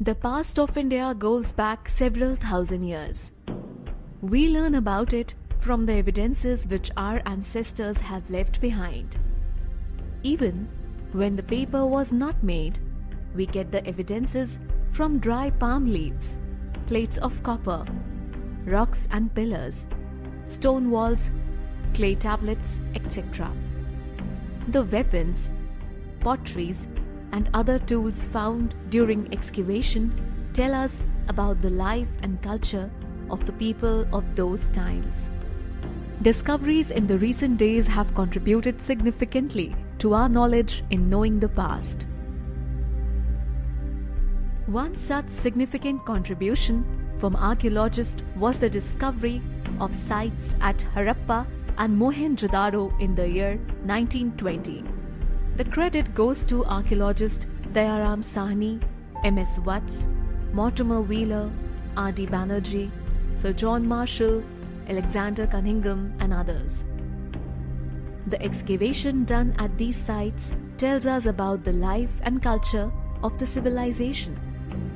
The past of India goes back several thousand years. We learn about it from the evidences which our ancestors have left behind. Even when the paper was not made, we get the evidences from dry palm leaves, plates of copper, rocks and pillars, stone walls, clay tablets, etc. The weapons, potteries, and other tools found during excavation tell us about the life and culture of the people of those times. Discoveries in the recent days have contributed significantly to our knowledge in knowing the past. One such significant contribution from archaeologists was the discovery of sites at Harappa and Mohenjo-daro in the year 1920. The credit goes to archaeologist Dayaram Sahni, M.S. Watts, Mortimer Wheeler, R.D. Banerjee, Sir John Marshall, Alexander Cunningham, and others. The excavation done at these sites tells us about the life and culture of the civilization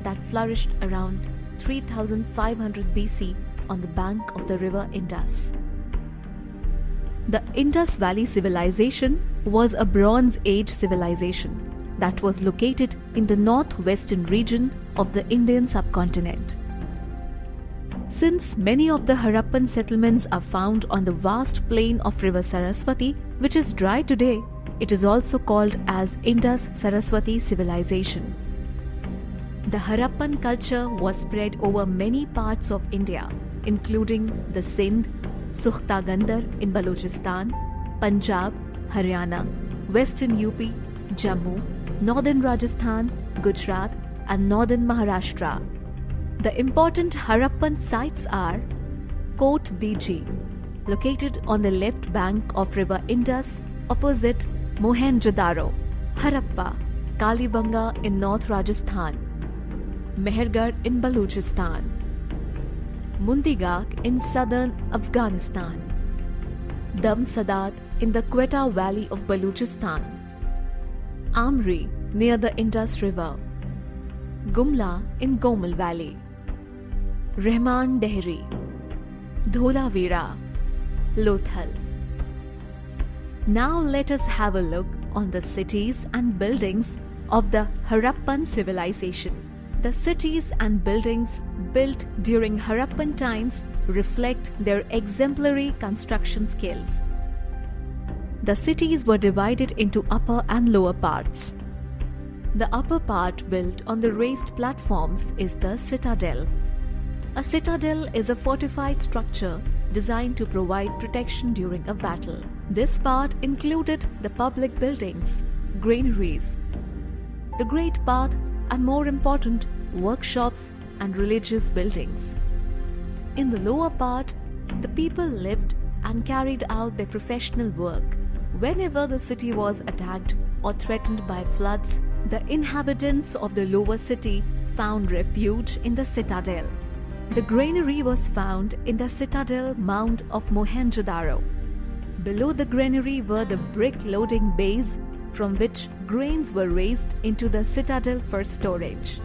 that flourished around 3500 BC on the bank of the river Indus. The Indus Valley Civilization was a Bronze Age civilization that was located in the northwestern region of the Indian subcontinent. Since many of the Harappan settlements are found on the vast plain of river Saraswati, which is dry today, it is also called as Indus-Saraswati civilization. The Harappan culture was spread over many parts of India, including the Sindh, Sukhta Gandhar in Balochistan, Punjab, Haryana, Western UP, Jammu, Northern Rajasthan, Gujarat, and Northern Maharashtra. The important Harappan sites are Kot Diji, located on the left bank of river Indus opposite Mohenjo-daro, Harappa, Kalibanga in North Rajasthan, Mehergarh in Balochistan, Mundigak in southern Afghanistan, Dam Sadat in the Quetta Valley of Balochistan, Amri near the Indus River, Gumla in Gomal Valley, Rahman Dehri, Dholavira, Lothal. Now let us have a look on the cities and buildings of the Harappan civilization. The cities and buildings built during Harappan times reflect their exemplary construction skills. The cities were divided into upper and lower parts. The upper part built on the raised platforms is the citadel. A citadel is a fortified structure designed to provide protection during a battle. This part included the public buildings, granaries, the great path, and more important, workshops and religious buildings. In the lower part, the people lived and carried out their professional work. Whenever the city was attacked or threatened by floods, the inhabitants of the lower city found refuge in the citadel. The granary was found in the citadel mound of Mohenjo-daro. Below the granary were the brick loading bays from which grains were raised into the citadel for storage.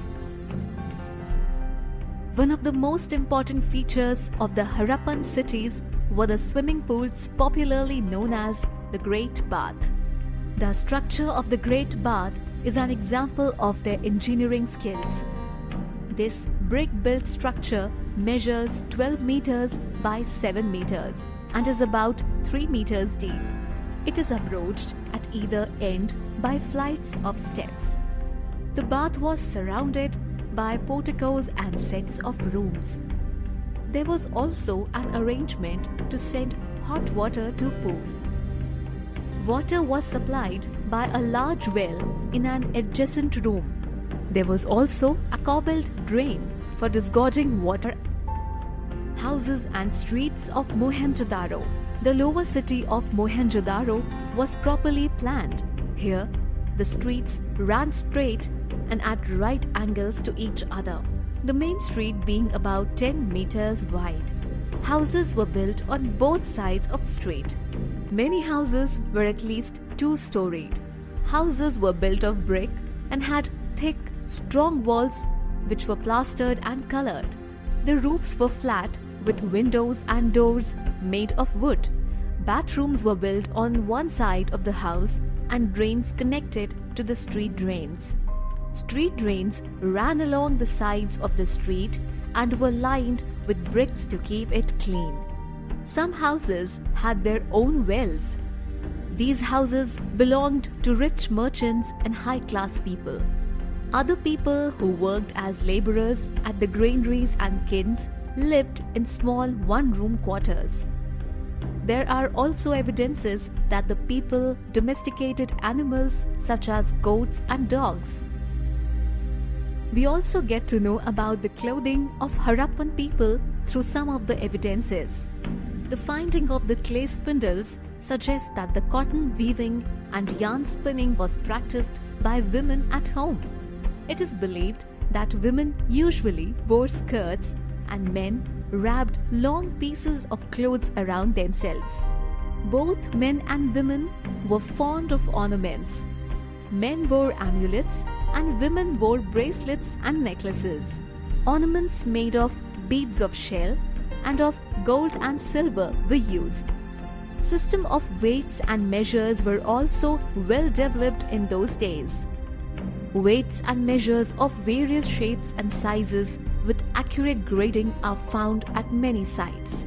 One of the most important features of the Harappan cities were the swimming pools popularly known as the Great Bath. The structure of the Great Bath is an example of their engineering skills. This brick-built structure measures 12 meters by 7 meters and is about 3 meters deep. It is approached at either end by flights of steps. The bath was surrounded by porticos and sets of rooms. There was also an arrangement to send hot water to pool. Water was supplied by a large well in an adjacent room. There was also a cobbled drain for disgorging water. Houses and streets of Mohenjo-daro. The lower city of Mohenjo-daro was properly planned. Here, the streets ran straight and at right angles to each other, the main street being about 10 meters wide. Houses were built on both sides of the street. Many houses were at least 2-storied. Houses were built of brick and had thick, strong walls which were plastered and colored. The roofs were flat with windows and doors made of wood. Bathrooms were built on one side of the house and drains connected to the street drains. Street drains ran along the sides of the street and were lined with bricks to keep it clean. Some houses had their own wells. These houses belonged to rich merchants and high-class people. Other people who worked as laborers at the granaries and kilns lived in small one-room quarters. There are also evidences that the people domesticated animals such as goats and dogs. We also get to know about the clothing of Harappan people through some of the evidences. The finding of the clay spindles suggests that the cotton weaving and yarn spinning was practiced by women at home. It is believed that women usually wore skirts and men wrapped long pieces of clothes around themselves. Both men and women were fond of ornaments. Men wore amulets and women wore bracelets and necklaces. Ornaments made of beads of shell and of gold and silver were used. System of weights and measures were also well developed in those days. Weights and measures of various shapes and sizes with accurate grading are found at many sites.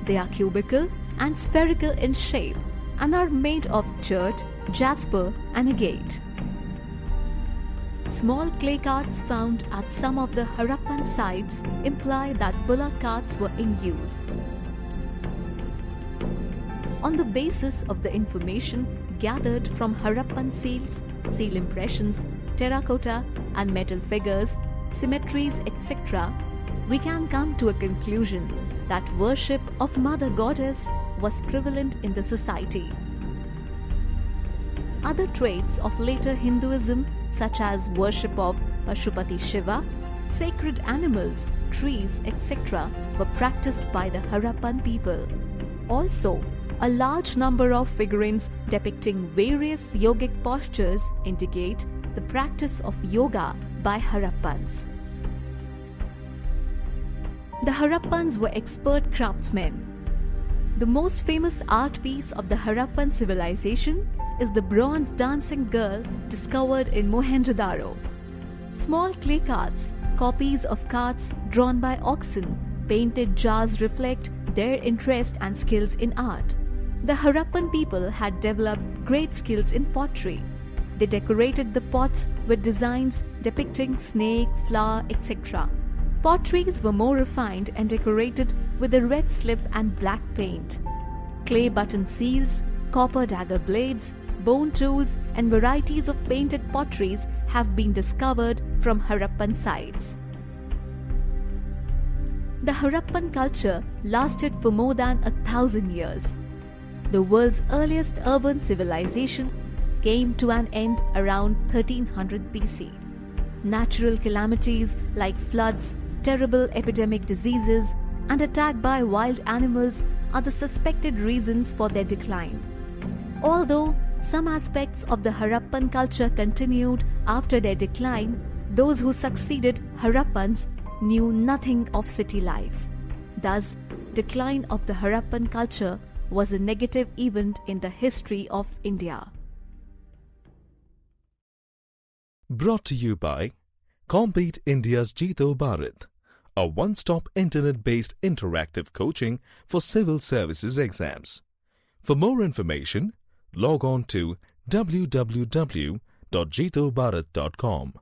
They are cubical and spherical in shape and are made of chert, jasper and agate. Small clay carts found at some of the Harappan sites imply that bullock carts were in use. On the basis of the information gathered from Harappan seals, seal impressions, terracotta and metal figures, cemeteries, etc., we can come to a conclusion that worship of Mother Goddess was prevalent in the society. Other traits of later Hinduism, such as worship of Pashupati Shiva, sacred animals, trees, etc., were practiced by the Harappan people. Also, a large number of figurines depicting various yogic postures indicate the practice of yoga by Harappans. The Harappans were expert craftsmen. The most famous art piece of the Harappan civilization is the bronze dancing girl discovered in Mohenjo-daro. Small clay carts, copies of carts drawn by oxen, painted jars reflect their interest and skills in art. The Harappan people had developed great skills in pottery. They decorated the pots with designs depicting snake, flower, etc. Potteries were more refined and decorated with a red slip and black paint. Clay button seals, copper dagger blades, bone tools and varieties of painted potteries have been discovered from Harappan sites. The Harappan culture lasted for more than 1,000 years. The world's earliest urban civilization came to an end around 1300 BC. Natural calamities like floods, terrible epidemic diseases, and attack by wild animals are the suspected reasons for their decline. Although some aspects of the Harappan culture continued after their decline, those who succeeded Harappans knew nothing of city life. Thus, decline of the Harappan culture was a negative event in the history of India. Brought to you by Compete India's Jeeto Bharat, a one-stop internet-based interactive coaching for civil services exams. For more information, log on to www.jeetobharat.com.